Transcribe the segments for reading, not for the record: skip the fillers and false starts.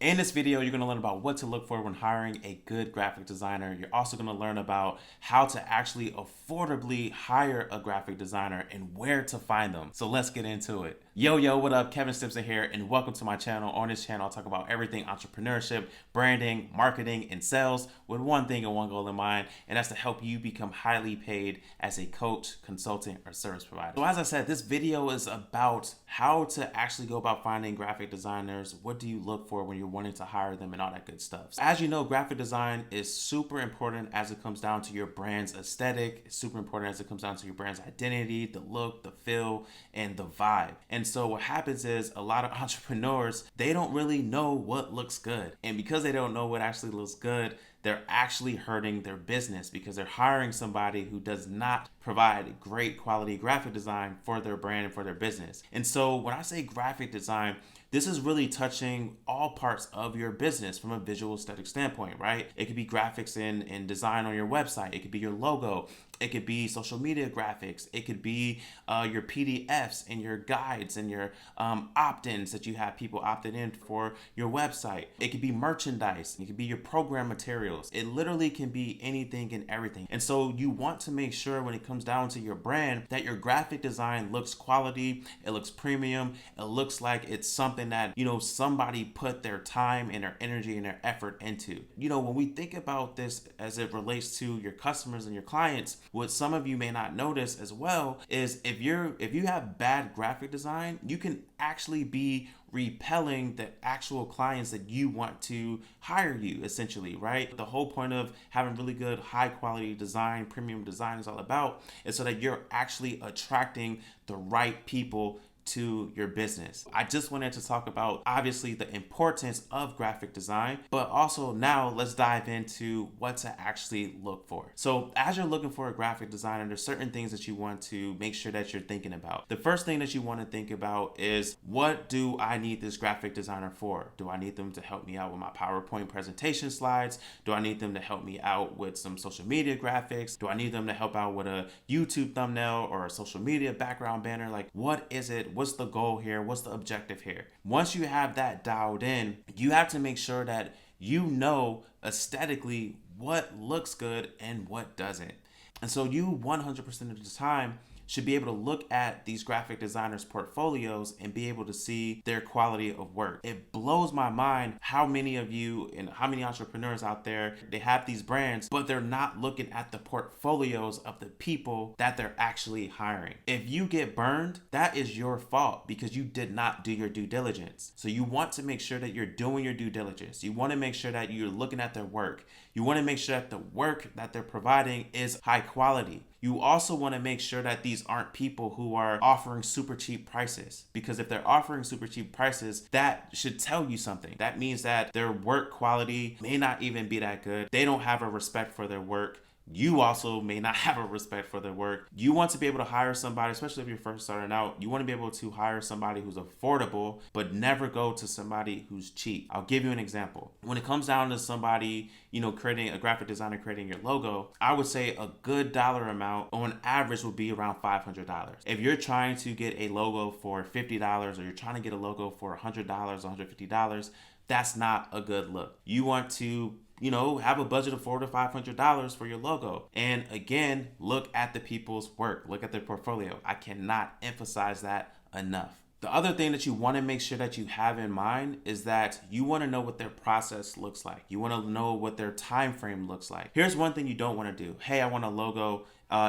In this video, you're going to learn about what to look for when hiring a good graphic designer. You're also going to learn about how to actually affordably hire a graphic designer and where to find them. So let's get into it. Yo, what up? Kevin Stimpson here, and welcome to my channel. On this channel, I'll talk about everything entrepreneurship, branding, marketing, and sales with one thing and one goal in mind, and that's to help you become highly paid as a coach, consultant, or service provider. So as I said, this video is about how to actually go about finding graphic designers. What do you look for when you're wanting to hire them and all that good stuff. So as you know, graphic design is super important as it comes down to your brand's aesthetic. It's super important as it comes down to your brand's identity, the look, the feel, and the vibe. And so what happens is a lot of entrepreneurs, they don't really know what looks good. And because they don't know what actually looks good, they're actually hurting their business because they're hiring somebody who does not provide great quality graphic design for their brand and for their business. And so when I say graphic design, this is really touching all parts of your business from a visual aesthetic standpoint, right? It could be graphics and design on your website. It could be your logo. It could be social media graphics. It could be your PDFs and your guides and your opt-ins that you have people opted in for your website. It could be merchandise. It could be your program materials. It literally can be anything and everything. And so you want to make sure when it comes down to your brand that your graphic design looks quality, it looks premium, it looks like it's something that, somebody put their time and their energy and their effort into. When we think about this as it relates to your customers and your clients, what some of you may not notice as well is if you have bad graphic design, you can actually be repelling the actual clients that you want to hire you, essentially, right? The whole point of having really good, high quality design, premium design is all about is so that you're actually attracting the right people to your business. I just wanted to talk about obviously the importance of graphic design, but also now let's dive into what to actually look for. So as you're looking for a graphic designer, there's certain things that you want to make sure that you're thinking about. The first thing that you want to think about is, what do I need this graphic designer for? Do I need them to help me out with my PowerPoint presentation slides? Do I need them to help me out with some social media graphics? Do I need them to help out with a YouTube thumbnail or a social media background banner? Like, what is it? What's the goal here? What's the objective here? Once you have that dialed in, you have to make sure that you know aesthetically what looks good and what doesn't. And so you 100% of the time should be able to look at these graphic designers' portfolios and be able to see their quality of work. It blows my mind how many of you and how many entrepreneurs out there, they have these brands, but they're not looking at the portfolios of the people that they're actually hiring. If you get burned, that is your fault because you did not do your due diligence. So you want to make sure that you're doing your due diligence. You want to make sure that you're looking at their work. You want to make sure that the work that they're providing is high quality. You also want to make sure that these aren't people who are offering super cheap prices, because if they're offering super cheap prices, that should tell you something. That means that their work quality may not even be that good. They don't have a respect for their work. You also may not have a respect for their work. You want to be able to hire somebody, especially if you're first starting out, you want to be able to hire somebody who's affordable, but never go to somebody who's cheap. I'll give you an example. When it comes down to somebody, creating a graphic designer, creating your logo, I would say a good dollar amount on average would be around $500. If you're trying to get a logo for $50 or you're trying to get a logo for $100, $150, that's not a good look. You want to have a budget of $400 to $500 for your logo. And again, look at the people's work, look at their portfolio. I cannot emphasize that enough. The other thing that you want to make sure that you have in mind is that you want to know what their process looks like. You want to know what their time frame looks like. Here's one thing you don't want to do. Hey, I want a logo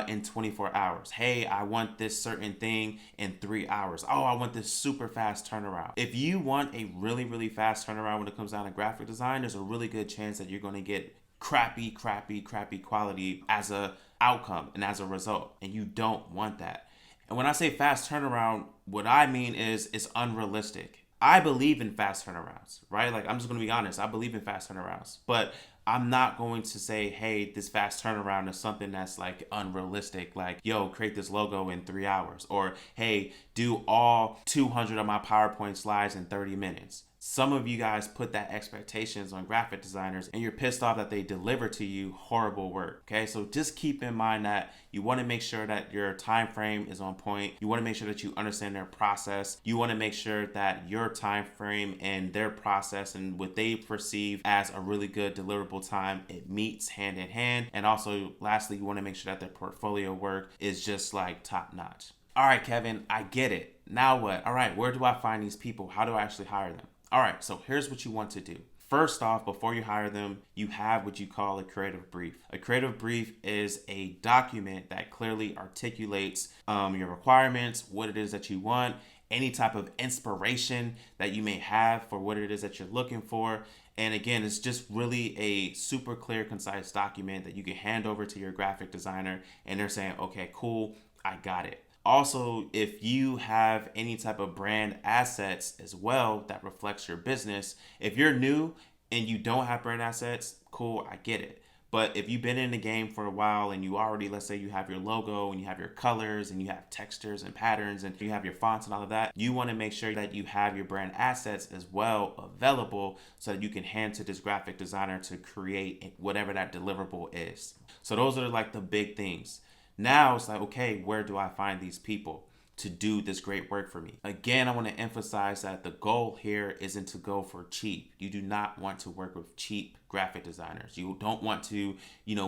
in 24 hours. Hey, I want this certain thing in 3 hours. Oh, I want this super fast turnaround. If you want a really, really fast turnaround when it comes down to graphic design, there's a really good chance that you're going to get crappy quality as a outcome and as a result. And you don't want that. And when I say fast turnaround, what I mean is it's unrealistic. I believe in fast turnarounds, right? Like, I'm just going to be honest. I believe in fast turnarounds, but I'm not going to say, hey, this fast turnaround is something that's like unrealistic. Like, yo, create this logo in 3 hours, or hey, do all 200 of my PowerPoint slides in 30 minutes. Some of you guys put that expectations on graphic designers and you're pissed off that they deliver to you horrible work. Okay, so just keep in mind that you want to make sure that your time frame is on point. You want to make sure that you understand their process. You want to make sure that your time frame and their process and what they perceive as a really good deliverable time, it meets hand in hand. And also, lastly, you want to make sure that their portfolio work is just like top notch. All right, Kevin, I get it. Now what? All right, where do I find these people? How do I actually hire them? All right, so here's what you want to do. First off, before you hire them, you have what you call a creative brief. A creative brief is a document that clearly articulates your requirements, what it is that you want, any type of inspiration that you may have for what it is that you're looking for. And again, it's just really a super clear, concise document that you can hand over to your graphic designer and they're saying, okay, cool, I got it. Also, if you have any type of brand assets as well that reflects your business, if you're new and you don't have brand assets, cool, I get it. But if you've been in the game for a while and you already, let's say you have your logo and you have your colors and you have textures and patterns and you have your fonts and all of that, you want to make sure that you have your brand assets as well available so that you can hand to this graphic designer to create whatever that deliverable is. So those are like the big things. Now it's like, okay, where do I find these people to do this great work for me? Again, I want to emphasize that the goal here isn't to go for cheap. You do not want to work with cheap graphic designers. You don't want to,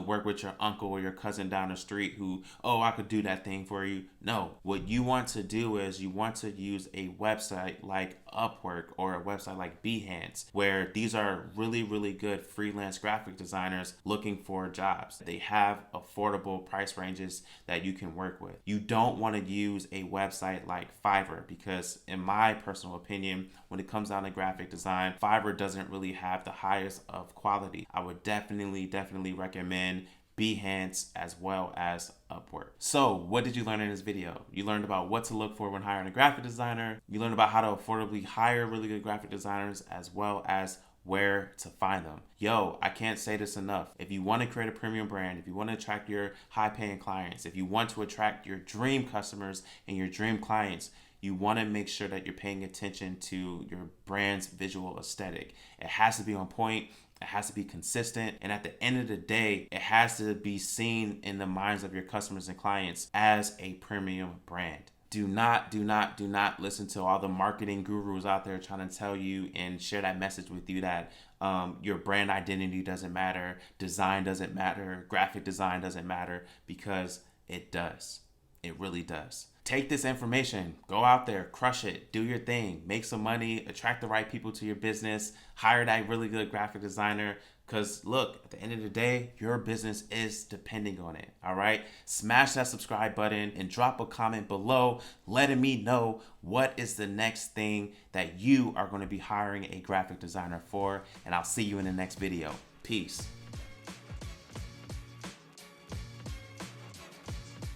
work with your uncle or your cousin down the street who, oh, I could do that thing for you. No, what you want to do is you want to use a website like Upwork or a website like Behance, where these are really, really good freelance graphic designers looking for jobs. They have affordable price ranges that you can work with. You don't want to use a website like Fiverr because in my personal opinion, when it comes down to graphic design, Fiverr doesn't really have the highest of quality. I would definitely recommend Behance as well as Upwork. So what did you learn in this video? You learned about what to look for when hiring a graphic designer. You learned about how to affordably hire really good graphic designers as well as where to find them. Yo, I can't say this enough. If you want to create a premium brand, if you want to attract your high paying clients, if you want to attract your dream customers and your dream clients, you want to make sure that you're paying attention to your brand's visual aesthetic. It has to be on point. It has to be consistent. And at the end of the day, it has to be seen in the minds of your customers and clients as a premium brand. Do not listen to all the marketing gurus out there trying to tell you and share that message with you that your brand identity doesn't matter, design doesn't matter, graphic design doesn't matter, because it does. It really does. Take this information, go out there, crush it, do your thing, make some money, attract the right people to your business, hire that really good graphic designer. Because look, at the end of the day, your business is depending on it. All right. Smash that subscribe button and drop a comment below letting me know what is the next thing that you are going to be hiring a graphic designer for. And I'll see you in the next video. Peace.